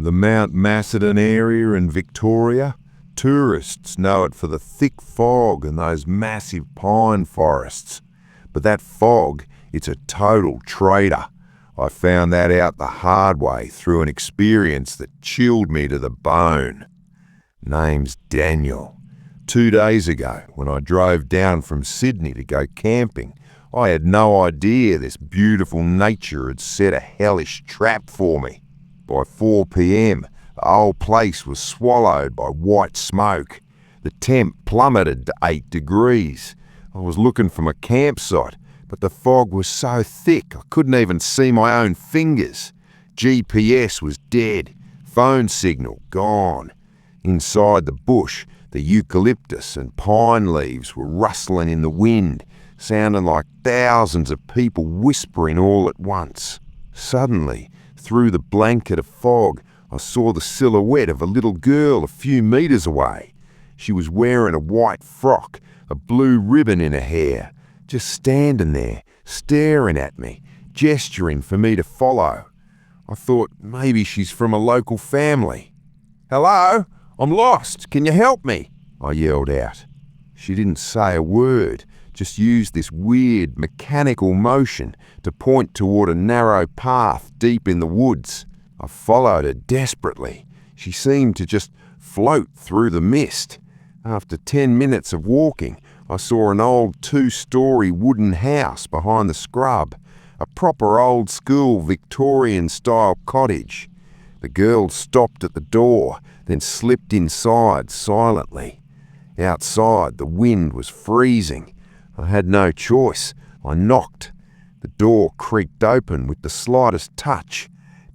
The Mount Macedon area in Victoria, tourists know it for the thick fog and those massive pine forests. But that fog, it's a total traitor. I found that out the hard way through an experience that chilled me to the bone. Name's Daniel. 2 days ago, when I drove down from Sydney to go camping, I had no idea this beautiful nature had set a hellish trap for me. By 4 p.m, the whole place was swallowed by white smoke. The temp plummeted to 8 degrees. I was looking for my campsite, but the fog was so thick I couldn't even see my own fingers. GPS was dead, phone signal gone. Inside the bush, the eucalyptus and pine leaves were rustling in the wind, sounding like thousands of people whispering all at once. Suddenly, through the blanket of fog, I saw the silhouette of a little girl a few meters away. She was wearing a white frock, a blue ribbon in her hair, just standing there, staring at me, gesturing for me to follow. I thought maybe she's from a local family. "Hello, I'm lost, can you help me?" I yelled out. She didn't say a word, just used this weird mechanical motion to point toward a narrow path deep in the woods. I followed her desperately. She seemed to just float through the mist. After 10 minutes of walking, I saw an old 2-story wooden house behind the scrub, a proper old-school Victorian-style cottage. The girl stopped at the door, then slipped inside silently. Outside, the wind was freezing. I had no choice. I knocked. The door creaked open with the slightest touch.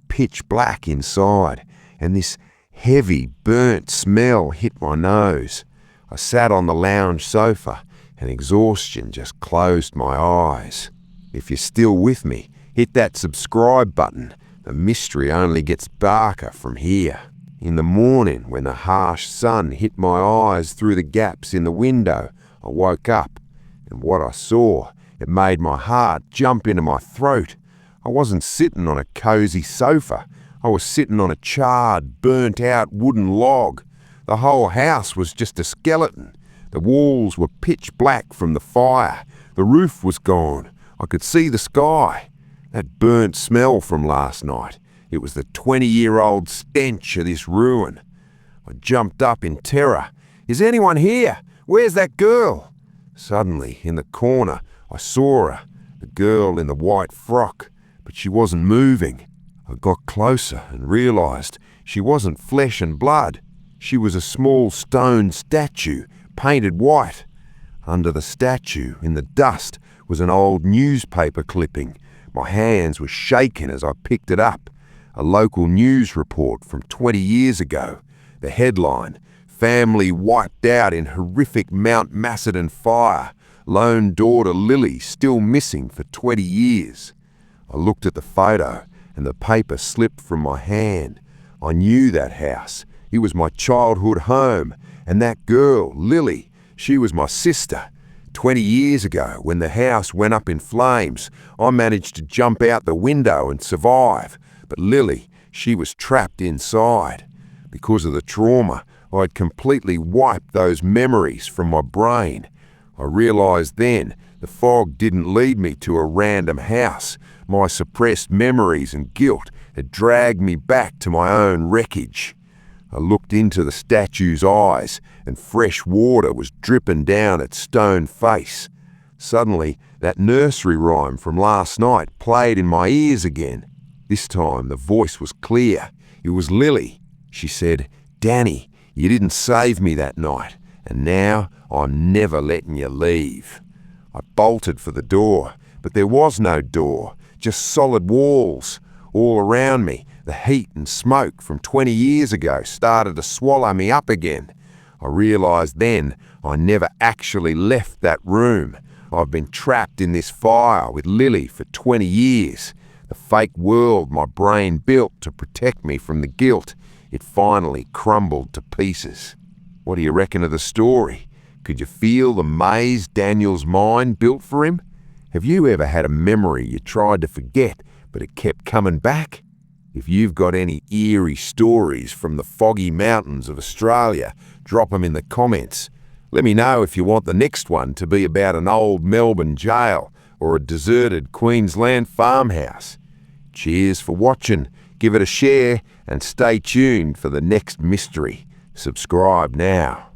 Pitch black inside, and this heavy, burnt smell hit my nose. I sat on the lounge sofa, and exhaustion just closed my eyes. If you're still with me, hit that subscribe button. The mystery only gets darker from here. In the morning, when the harsh sun hit my eyes through the gaps in the window, I woke up. And what I saw, it made my heart jump into my throat. I wasn't sitting on a cozy sofa. I was sitting on a charred, burnt-out wooden log. The whole house was just a skeleton. The walls were pitch black from the fire. The roof was gone. I could see the sky. That burnt smell from last night. It was the 20-year-old stench of this ruin. I jumped up in terror. "Is anyone here? Where's that girl?" Suddenly, in the corner, I saw her, the girl in the white frock, but she wasn't moving. I got closer and realized she wasn't flesh and blood. She was a small stone statue, painted white. Under the statue, in the dust, was an old newspaper clipping. My hands were shaking as I picked it up. A local news report from 20 years ago. The headline, "Family wiped out in horrific Mount Macedon fire. Lone daughter Lily still missing for 20 years. I looked at the photo and the paper slipped from my hand. I knew that house. It was my childhood home. And that girl, Lily, she was my sister. 20 years ago, when the house went up in flames, I managed to jump out the window and survive. But Lily, she was trapped inside. Because of the trauma, I'd completely wiped those memories from my brain. I realized then the fog didn't lead me to a random house. My suppressed memories and guilt had dragged me back to my own wreckage. I looked into the statue's eyes, and fresh water was dripping down its stone face. Suddenly, that nursery rhyme from last night played in my ears again. This time the voice was clear. It was Lily. She said, "Danny, you didn't save me that night, and now I'm never letting you leave." I bolted for the door, but there was no door, just solid walls. All around me, the heat and smoke from 20 years ago started to swallow me up again. I realized then I never actually left that room. I've been trapped in this fire with Lily for 20 years. The fake world my brain built to protect me from the guilt, it finally crumbled to pieces. What do you reckon of the story? Could you feel the maze Daniel's mind built for him? Have you ever had a memory you tried to forget, but it kept coming back? If you've got any eerie stories from the foggy mountains of Australia, drop them in the comments. Let me know if you want the next one to be about an old Melbourne jail or a deserted Queensland farmhouse. Cheers for watching, give it a share, and stay tuned for the next mystery. Subscribe now.